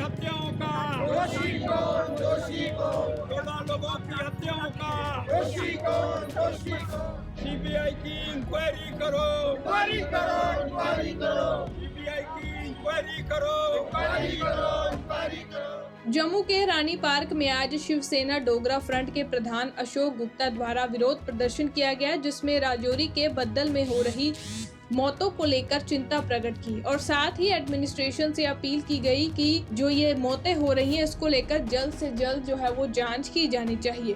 हत्याओं का दोषी कौन, दोषी कौन, 14 लोगों की हत्याओं का दोषी कौन, दोषी कौन, सीबीआई की इंक्वायरी करो, इंक्वायरी करो, इंक्वायरी करो, सीबीआई की इंक्वायरी करो। इंक्वायरी करो, इंक्वायरी करो। जम्मू के रानी पार्क में आज शिवसेना डोगरा फ्रंट के प्रधान अशोक गुप्ता द्वारा विरोध प्रदर्शन किया गया, जिसमें राजौरी के बद्दल में हो रही मौतों को लेकर चिंता प्रकट की और साथ ही एडमिनिस्ट्रेशन से अपील की गई कि जो ये मौतें हो रही हैं इसको लेकर जल्द से जल्द जो है वो जांच की जानी चाहिए।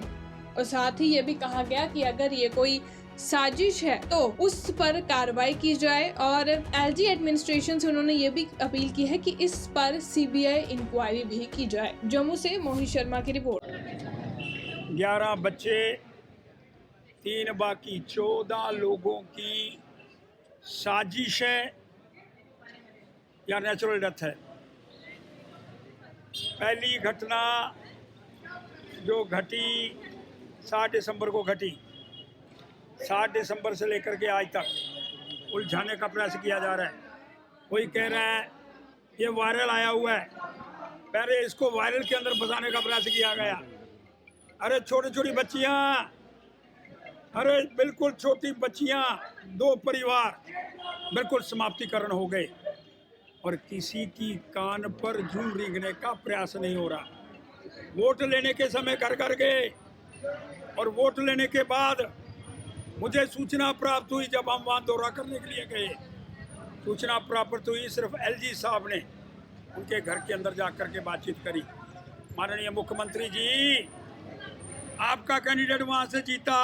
और साथ ही ये भी कहा गया कि अगर ये कोई साजिश है तो उस पर कार्रवाई की जाए और एलजी एडमिनिस्ट्रेशन से उन्होंने ये भी अपील की है कि इस पर सीबीआई इंक्वायरी भी की जाए। जम्मू से मोहित शर्मा की रिपोर्ट। 11 बच्चे 3 बाकी 14 लोगों की साजिश है या नेचुरल डेथ है। पहली घटना जो घटी 7 दिसंबर को घटी, 7 दिसंबर से लेकर के आज तक उलझाने का प्रयास किया जा रहा है। कोई कह रहा है ये वायरल आया हुआ है, पहले इसको वायरल के अंदर फंसाने का प्रयास किया गया। अरे छोटी छोटी बच्चियां, अरे बिल्कुल छोटी बच्चियां, 2 परिवार बिल्कुल समाप्तिकरण हो गए और किसी की कान पर जूं रेंगने का प्रयास नहीं हो रहा। वोट लेने के समय घर घर गए और वोट लेने के बाद मुझे सूचना प्राप्त हुई, जब हम वहाँ दौरा करने के लिए गए, सूचना प्राप्त हुई सिर्फ एलजी साहब ने उनके घर के अंदर जाकर के बातचीत करी। माननीय मुख्यमंत्री जी, आपका कैंडिडेट वहाँ से जीता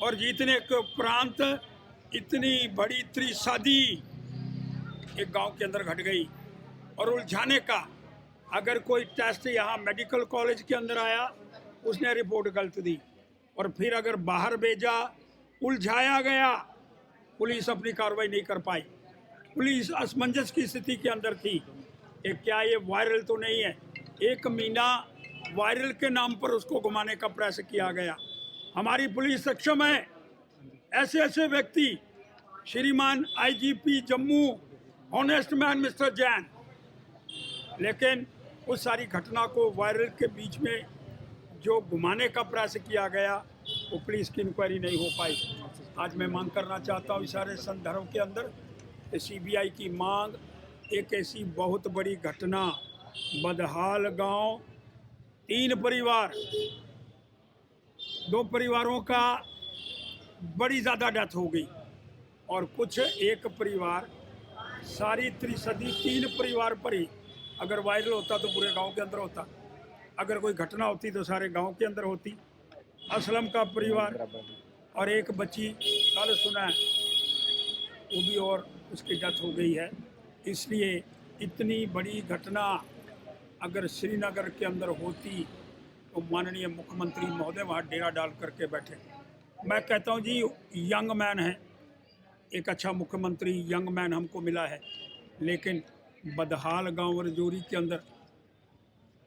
और जीतने के उपरांत इतनी बड़ी त्रिशादी एक गांव के अंदर घट गई और उलझाने का, अगर कोई टेस्ट यहाँ मेडिकल कॉलेज के अंदर आया उसने रिपोर्ट गलत दी और फिर अगर बाहर भेजा, उलझाया गया, पुलिस अपनी कार्रवाई नहीं कर पाई। पुलिस असमंजस की स्थिति के अंदर थी कि क्या ये वायरल तो नहीं है। 1 महीना वायरल के नाम पर उसको घुमाने का प्रयास किया गया। हमारी पुलिस सक्षम है। ऐसे ऐसे व्यक्ति, श्रीमान IGP Jammu, honest man mister Jain, लेकिन उस सारी घटना को वायरल के बीच में जो घुमाने का प्रयास किया गया वो पुलिस की इंक्वायरी नहीं हो पाई। आज मैं मांग करना चाहता हूँ इस सारे संदर्भ के अंदर कि सीबीआई की मांग, एक ऐसी बहुत बड़ी घटना, बदहाल गांव, 3 परिवार, 2 परिवारों का बड़ी ज़्यादा डेथ हो गई और कुछ एक परिवार, सारी त्रिशदी 3 परिवार पर ही अगर वायरल होता तो पूरे गांव के अंदर होता, अगर कोई घटना होती तो सारे गांव के अंदर होती। असलम का परिवार और एक बच्ची कल सुना है वो भी और उसकी डेथ हो गई है। इसलिए इतनी बड़ी घटना अगर श्रीनगर के अंदर होती तो माननीय मुख्यमंत्री महोदय वहाँ डेरा डाल करके बैठे। मैं कहता हूँ जी, यंग मैन है, एक अच्छा मुख्यमंत्री यंग मैन हमको मिला है, लेकिन बदहाल गांव रजौरी के अंदर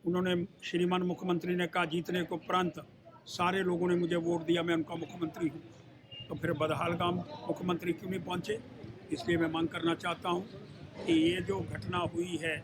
उन्होंने, श्रीमान मुख्यमंत्री ने कहा जीतने को उपरांत सारे लोगों ने मुझे वोट दिया, मैं उनका मुख्यमंत्री हूँ, तो फिर बदहाल गांव मुख्यमंत्री क्यों नहीं पहुँचे। इसलिए मैं मांग करना चाहता हूँ कि ये जो घटना हुई है